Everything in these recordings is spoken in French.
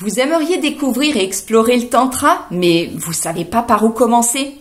Vous aimeriez découvrir et explorer le tantra, mais vous savez pas par où commencer?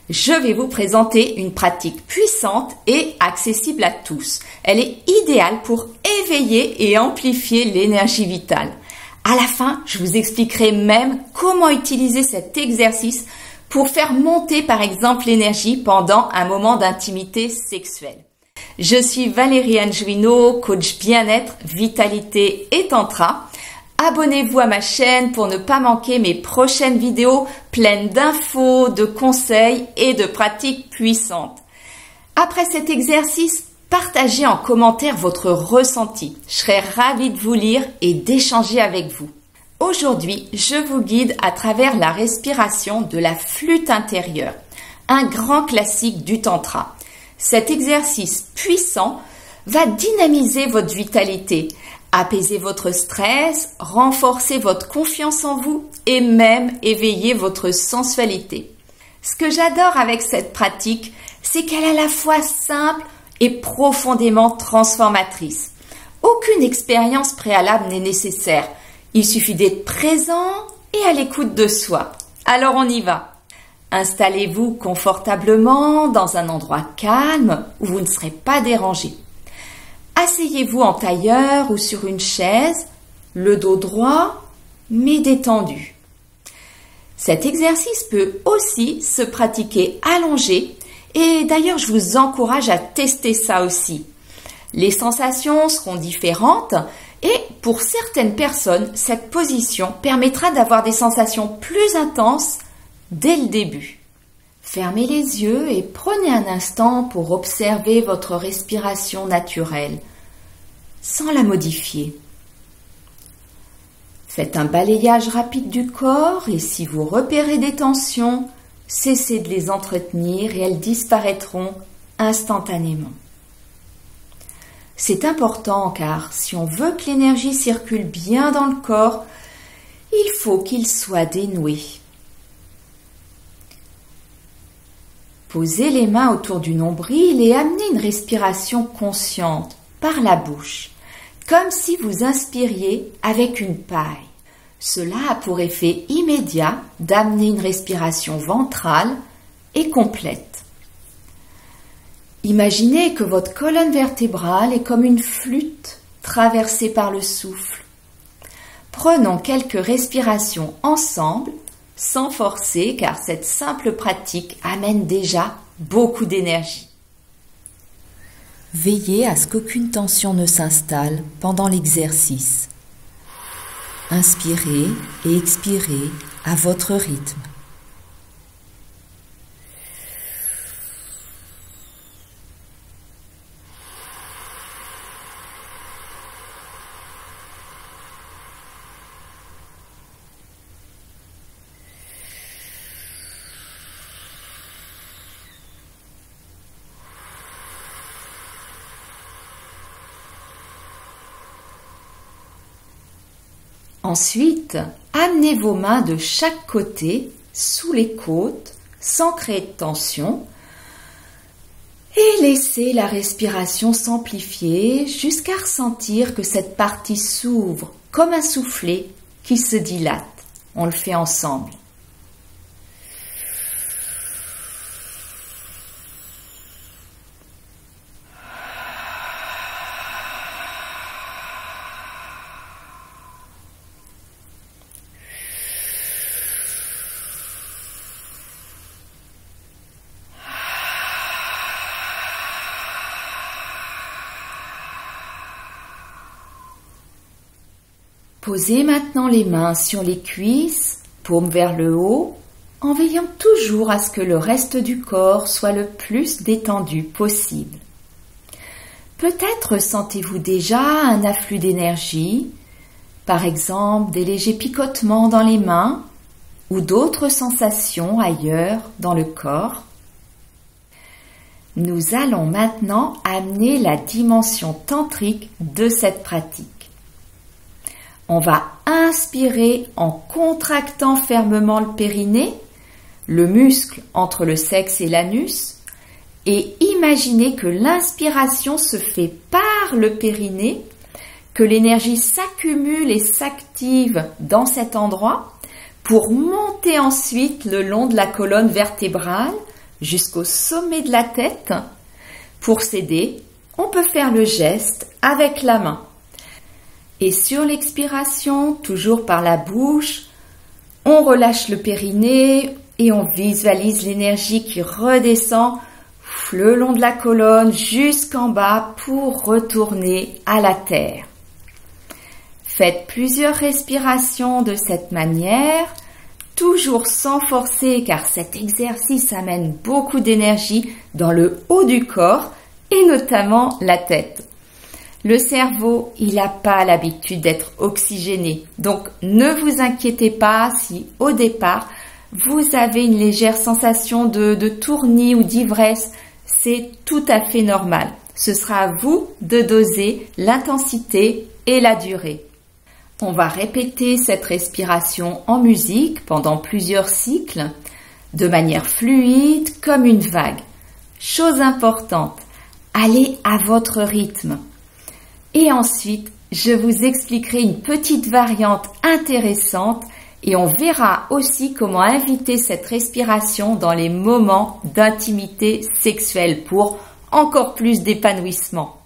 Je vais vous présenter une pratique puissante et accessible à tous. Elle est idéale pour éveiller et amplifier l'énergie vitale. À la fin, je vous expliquerai même comment utiliser cet exercice pour faire monter par exemple l'énergie pendant un moment d'intimité sexuelle. Je suis Valérie Anjuino, coach bien-être, vitalité et tantra. Abonnez-vous à ma chaîne pour ne pas manquer mes prochaines vidéos pleines d'infos, de conseils et de pratiques puissantes. Après cet exercice, partagez en commentaire votre ressenti. Je serai ravie de vous lire et d'échanger avec vous. Aujourd'hui, je vous guide à travers la respiration de la flûte intérieure, un grand classique du tantra. Cet exercice puissant va dynamiser votre vitalité, apaiser votre stress, renforcer votre confiance en vous et même éveiller votre sensualité. Ce que j'adore avec cette pratique, c'est qu'elle est à la fois simple et profondément transformatrice. Aucune expérience préalable n'est nécessaire. Il suffit d'être présent et à l'écoute de soi. Alors on y va. Installez-vous confortablement dans un endroit calme où vous ne serez pas dérangé. Asseyez-vous en tailleur ou sur une chaise, le dos droit, mais détendu. Cet exercice peut aussi se pratiquer allongé et d'ailleurs je vous encourage à tester ça aussi. Les sensations seront différentes et pour certaines personnes, cette position permettra d'avoir des sensations plus intenses dès le début. Fermez les yeux et prenez un instant pour observer votre respiration naturelle, sans la modifier. Faites un balayage rapide du corps et si vous repérez des tensions, cessez de les entretenir et elles disparaîtront instantanément. C'est important car si on veut que l'énergie circule bien dans le corps, il faut qu'il soit dénoué. Posez les mains autour du nombril et amenez une respiration consciente par la bouche, comme si vous inspiriez avec une paille. Cela a pour effet immédiat d'amener une respiration ventrale et complète. Imaginez que votre colonne vertébrale est comme une flûte traversée par le souffle. Prenons quelques respirations ensemble, sans forcer, car cette simple pratique amène déjà beaucoup d'énergie. Veillez à ce qu'aucune tension ne s'installe pendant l'exercice. Inspirez et expirez à votre rythme. Ensuite, amenez vos mains de chaque côté, sous les côtes, sans créer de tension, et laissez la respiration s'amplifier jusqu'à ressentir que cette partie s'ouvre comme un soufflet qui se dilate. On le fait ensemble. Posez maintenant les mains sur les cuisses, paumes vers le haut, en veillant toujours à ce que le reste du corps soit le plus détendu possible. Peut-être sentez-vous déjà un afflux d'énergie, par exemple des légers picotements dans les mains ou d'autres sensations ailleurs dans le corps. Nous allons maintenant amener la dimension tantrique de cette pratique. On va inspirer en contractant fermement le périnée, le muscle entre le sexe et l'anus, et imaginez que l'inspiration se fait par le périnée, que l'énergie s'accumule et s'active dans cet endroit pour monter ensuite le long de la colonne vertébrale jusqu'au sommet de la tête. Pour s'aider, on peut faire le geste avec la main. Et sur l'expiration, toujours par la bouche, on relâche le périnée et on visualise l'énergie qui redescend le long de la colonne jusqu'en bas pour retourner à la terre. Faites plusieurs respirations de cette manière, toujours sans forcer car cet exercice amène beaucoup d'énergie dans le haut du corps et notamment la tête. Le cerveau, il n'a pas l'habitude d'être oxygéné, donc ne vous inquiétez pas si au départ vous avez une légère sensation de tournis ou d'ivresse, c'est tout à fait normal. Ce sera à vous de doser l'intensité et la durée. On va répéter cette respiration en musique pendant plusieurs cycles, de manière fluide comme une vague. Chose importante, allez à votre rythme. Et ensuite, je vous expliquerai une petite variante intéressante et on verra aussi comment inviter cette respiration dans les moments d'intimité sexuelle pour encore plus d'épanouissement.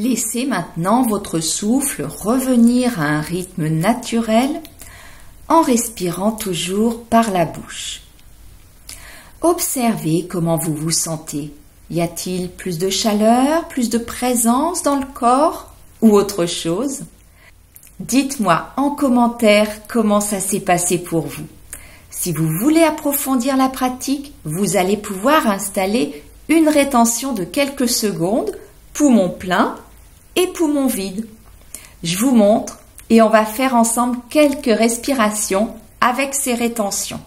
Laissez maintenant votre souffle revenir à un rythme naturel en respirant toujours par la bouche. Observez comment vous vous sentez. Y a-t-il plus de chaleur, plus de présence dans le corps ou autre chose? Dites-moi en commentaire comment ça s'est passé pour vous. Si vous voulez approfondir la pratique, vous allez pouvoir installer une rétention de quelques secondes, poumon plein et poumon vide. Je vous montre et on va faire ensemble quelques respirations avec ces rétentions.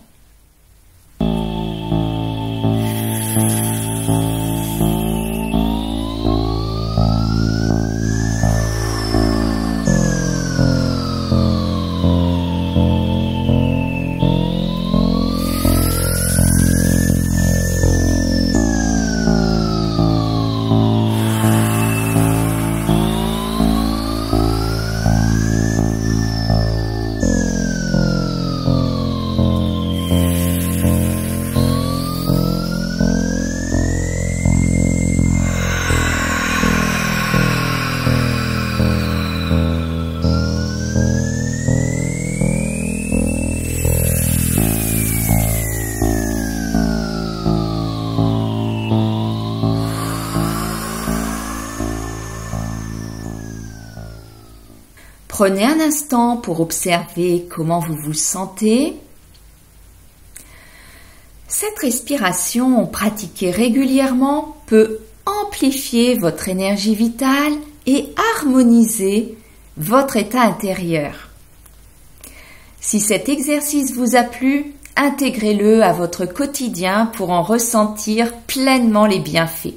Prenez un instant pour observer comment vous vous sentez. Cette respiration pratiquée régulièrement peut amplifier votre énergie vitale et harmoniser votre état intérieur. Si cet exercice vous a plu, intégrez-le à votre quotidien pour en ressentir pleinement les bienfaits.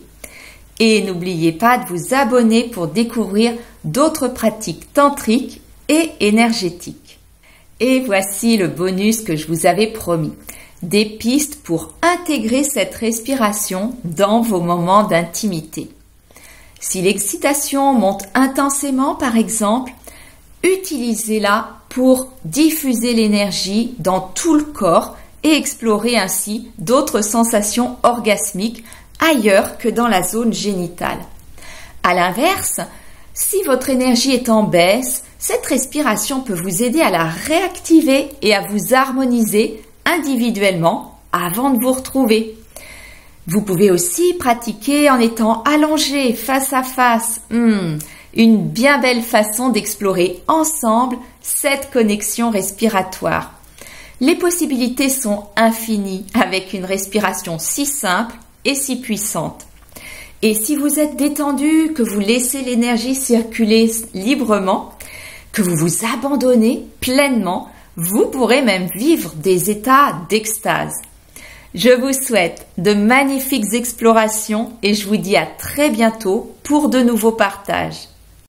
Et n'oubliez pas de vous abonner pour découvrir d'autres pratiques tantriques et énergétiques. Et voici le bonus que je vous avais promis. Des pistes pour intégrer cette respiration dans vos moments d'intimité. Si l'excitation monte intensément, par exemple, utilisez-la pour diffuser l'énergie dans tout le corps et explorer ainsi d'autres sensations orgasmiques ailleurs que dans la zone génitale. À l'inverse, si votre énergie est en baisse, Cette respiration peut vous aider à la réactiver et à vous harmoniser individuellement avant de vous retrouver. Vous pouvez aussi pratiquer en étant allongé face à face. Une bien belle façon d'explorer ensemble cette connexion respiratoire. Les possibilités sont infinies avec une respiration si simple et si puissante. Et si vous êtes détendu, que vous laissez l'énergie circuler librement, que vous vous abandonnez pleinement, vous pourrez même vivre des états d'extase. Je vous souhaite de magnifiques explorations et je vous dis à très bientôt pour de nouveaux partages.